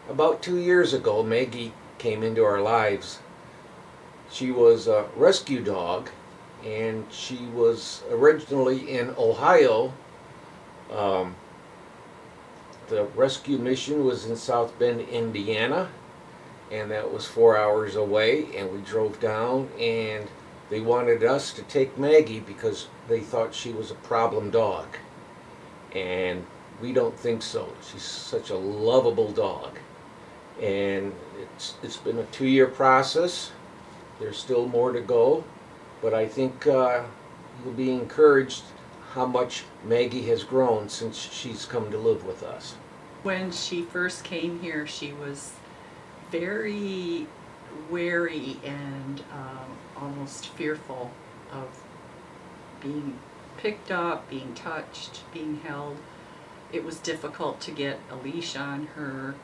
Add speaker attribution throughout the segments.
Speaker 1: About 2 years ago, Maggie came into our lives. She was a rescue dog, and she was originally in Ohio. Um, the rescue mission was in South Bend, Indiana, and that was 4 hours away. And we drove down, and they wanted us to take Maggie because they thought she was a problem dog. And we don't think so. She's such a lovable dog. And it's been a 2 year process. There's still more to go, but I think you'll be encouraged how much Maggie has grown since she's come to live with us.
Speaker 2: When she first came here, she was very wary and almost fearful of being picked up, being touched, being held. It was difficult to get a leash on her.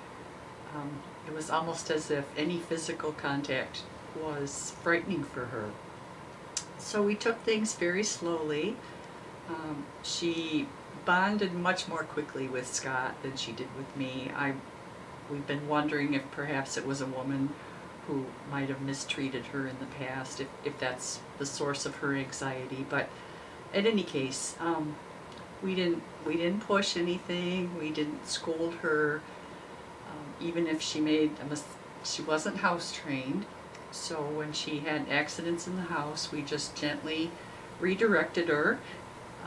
Speaker 2: It was almost as if any physical contact was frightening for her. So we took things very slowly. She bonded much more quickly with Scott than she did with me. We've been wondering if perhaps it was a woman who might have mistreated her in the past, if that's the source of her anxiety. But in any case, we didn't push anything. We didn't scold her. Even if she made a mistake, she wasn't house trained. So when she had accidents in the house, we just gently redirected her.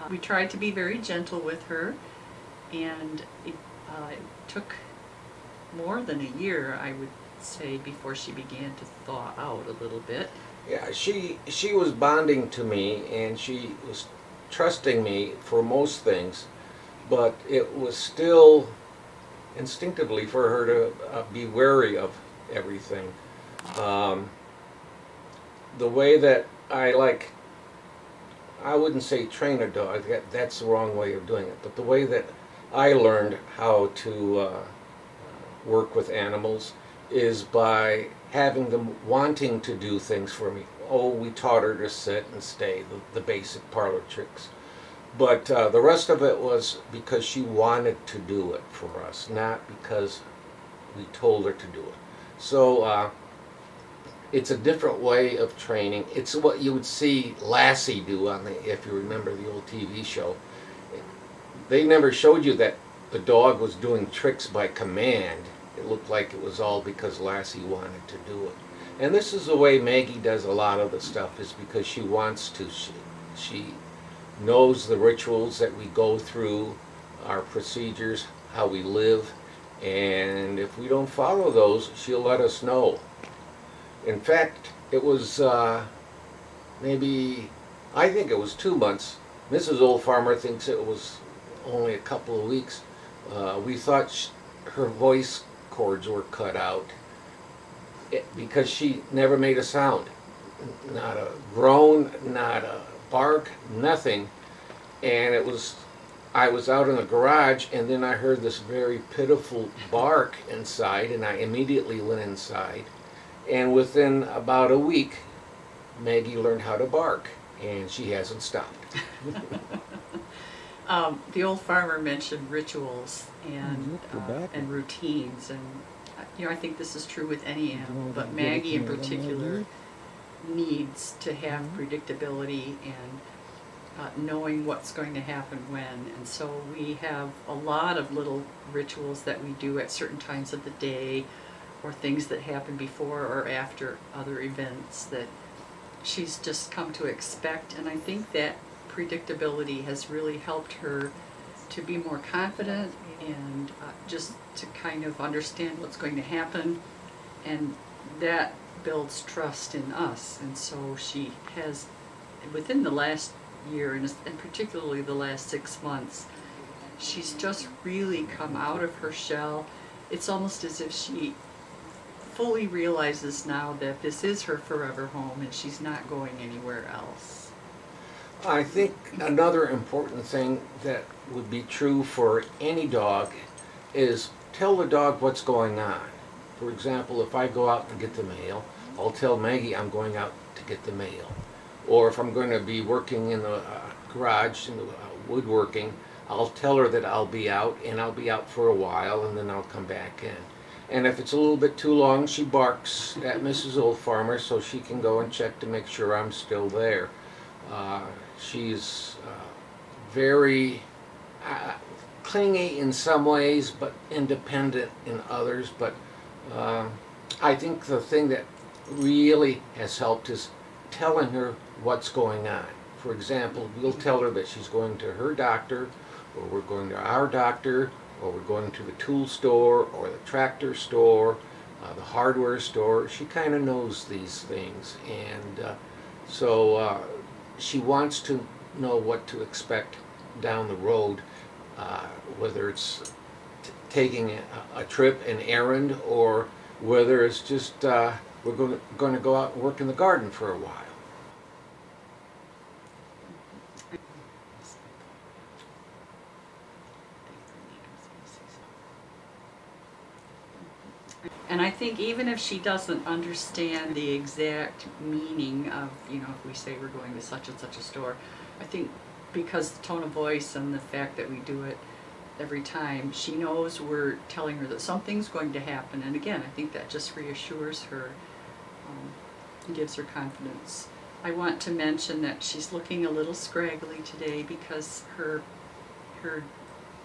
Speaker 2: We tried to be very gentle with her, and it took more than a year, I would say, before she began to thaw out a little bit.
Speaker 1: Yeah, she was bonding to me, and she was trusting me for most things, but it was still instinctively for her to be wary of everything. The way that I wouldn't say train a dog, that's the wrong way of doing it, but the way that I learned how to work with animals is by having them wanting to do things for me. Oh, we taught her to sit and stay, the basic parlor tricks. But the rest of it was because she wanted to do it for us, not because we told her to do it. So it's a different way of training. It's what you would see Lassie do if you remember the old TV show. They never showed you that the dog was doing tricks by command. It looked like it was all because Lassie wanted to do it. And this is the way Maggie does a lot of the stuff, is because she wants to. She knows the rituals that we go through, our procedures, how we live, and if we don't follow those, she'll let us know. In fact, it was I think it was 2 months. Mrs. Old Farmer thinks it was only a couple of weeks. We thought her voice cords were cut out because she never made a sound. Not a groan, not a bark, nothing. And I was out in the garage, and then I heard this very pitiful bark inside, and I immediately went inside. And within about a week, Maggie learned how to bark, and she hasn't stopped.
Speaker 2: The old farmer mentioned rituals and routines, and I think this is true with any animal, but Maggie in particular needs to have predictability and knowing what's going to happen when. And so we have a lot of little rituals that we do at certain times of the day, or things that happen before or after other events that she's just come to expect. And I think that predictability has really helped her to be more confident and just to kind of understand what's going to happen, and that builds trust in us. And so she has, within the last year, and particularly the last 6 months, she's just really come out of her shell. It's almost as if she fully realizes now that this is her forever home and she's not going anywhere else.
Speaker 1: I think another important thing that would be true for any dog is tell the dog what's going on. For example, if I go out and get the mail, I'll tell Maggie I'm going out to get the mail. Or if I'm going to be working in the garage, in the woodworking, I'll tell her that I'll be out, and I'll be out for a while, and then I'll come back in. And if it's a little bit too long, she barks at Mrs. Old Farmer so she can go and check to make sure I'm still there. She's very clingy in some ways, but independent in others. But I think the thing that really has helped is telling her what's going on. For example, we'll tell her that she's going to her doctor, or we're going to our doctor, or we're going to the tool store, or the tractor store, the hardware store. She kind of knows these things, and so she wants to know what to expect down the road, whether it's taking a trip, an errand, or whether it's just we're going to go out and work in the garden for a while.
Speaker 2: And I think even if she doesn't understand the exact meaning of, you know, if we say we're going to such and such a store, I think because the tone of voice and the fact that we do it every time, she knows we're telling her that something's going to happen. And again, I think that just reassures her and gives her confidence. I want to mention that she's looking a little scraggly today because her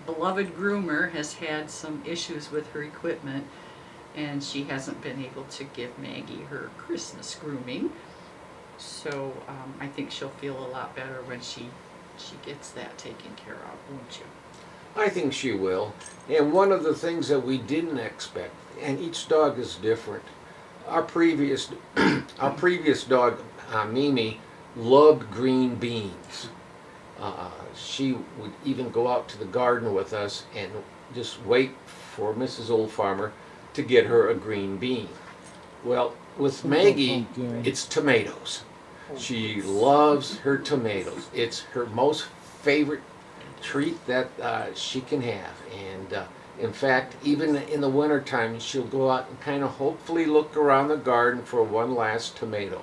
Speaker 2: beloved groomer has had some issues with her equipment, and she hasn't been able to give Maggie her Christmas grooming. So I think she'll feel a lot better when she gets that taken care of, won't you?
Speaker 1: I think she will. And one of the things that we didn't expect, and each dog is different. Our previous dog, Mimi, loved green beans. She would even go out to the garden with us and just wait for Mrs. Old Farmer to get her a green bean. Well, with Maggie, it's tomatoes. She loves her tomatoes. It's her most favorite treat that she can have. And in fact, even in the wintertime, she'll go out and kind of hopefully look around the garden for one last tomato.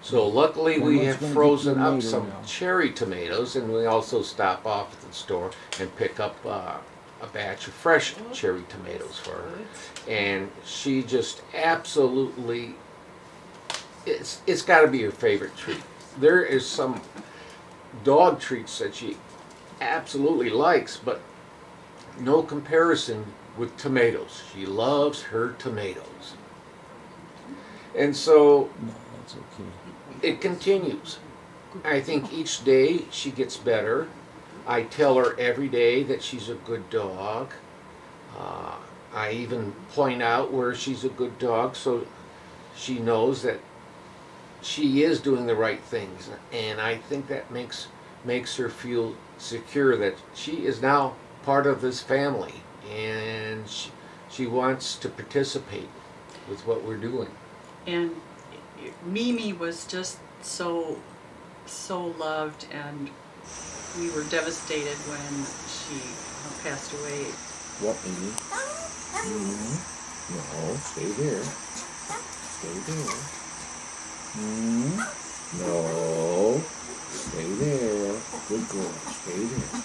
Speaker 1: So luckily we have frozen up some cherry tomatoes, and we also stop off at the store and pick up a batch of fresh cherry tomatoes for her. And she just absolutely, it's got to be her favorite treat. There is some dog treats that she absolutely likes, but no comparison with tomatoes. She loves her tomatoes. And so
Speaker 3: That's okay.
Speaker 1: it continues. I think each day she gets better. I tell her every day that she's a good dog. I even point out where she's a good dog so she knows that she is doing the right things. And I think that makes her feel secure that she is now part of this family, and she wants to participate with what we're doing.
Speaker 2: And Mimi was just so loved, and we were devastated when she passed away.
Speaker 3: What, Amy? No, stay there. Stay there. No, stay there. Good girl, stay there.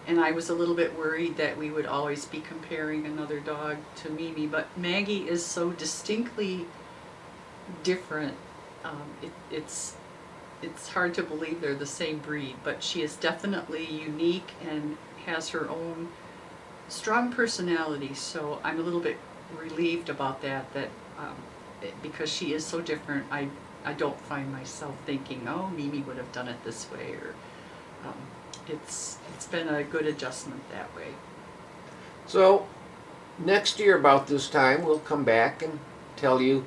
Speaker 2: And I was a little bit worried that we would always be comparing another dog to Mimi, but Maggie is so distinctly different. It's hard to believe they're the same breed, but she is definitely unique and has her own strong personality. So I'm a little bit relieved about that because she is so different, I don't find myself thinking, oh, Mimi would have done it this way, or it's been a good adjustment that way.
Speaker 1: So next year about this time we'll come back and tell you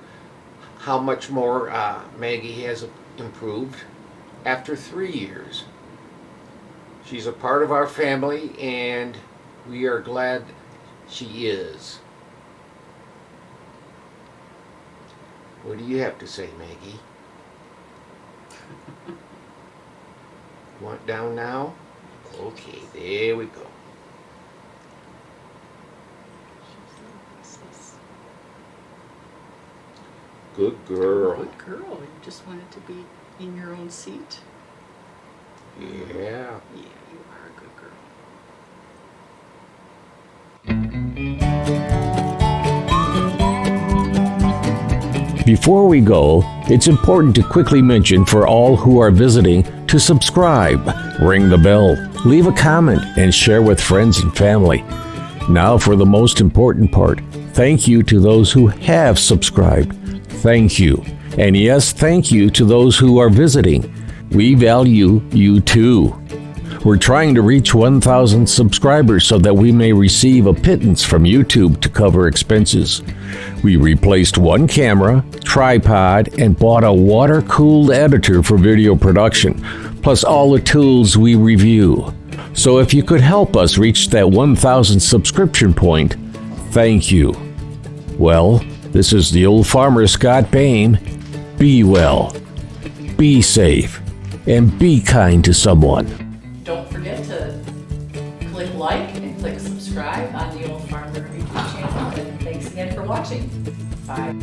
Speaker 1: how much more Maggie has improved after 3 years. She's a part of our family, and we are glad she is. What do you have to say, Maggie? Want down now? Okay, there we go. Good girl.
Speaker 2: Good girl. You just wanted to be in your own seat.
Speaker 1: Yeah.
Speaker 2: Yeah, you are a good girl.
Speaker 4: Before we go, it's important to quickly mention for all who are visiting to subscribe, ring the bell, leave a comment, and share with friends and family. Now for the most important part. Thank you to those who have subscribed. Thank you. And yes, thank you to those who are visiting. We value you too. We're trying to reach 1,000 subscribers so that we may receive a pittance from YouTube to cover expenses. We replaced one camera, tripod, and bought a water-cooled editor for video production, plus all the tools we review. So if you could help us reach that 1,000 subscription point, thank you. Well, this is the old farmer Scott Bain. Be well, be safe, and be kind to someone.
Speaker 2: Don't forget to click like and click subscribe on the Old Farmer YouTube channel. And thanks again for watching. Bye.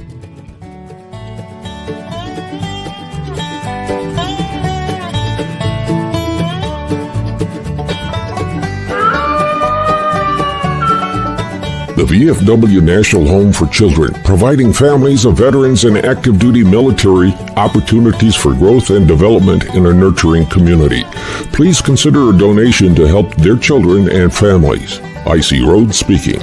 Speaker 5: The VFW National Home for Children, providing families of veterans and active duty military opportunities for growth and development in a nurturing community. Please consider a donation to help their children and families. I.C. Rhodes speaking.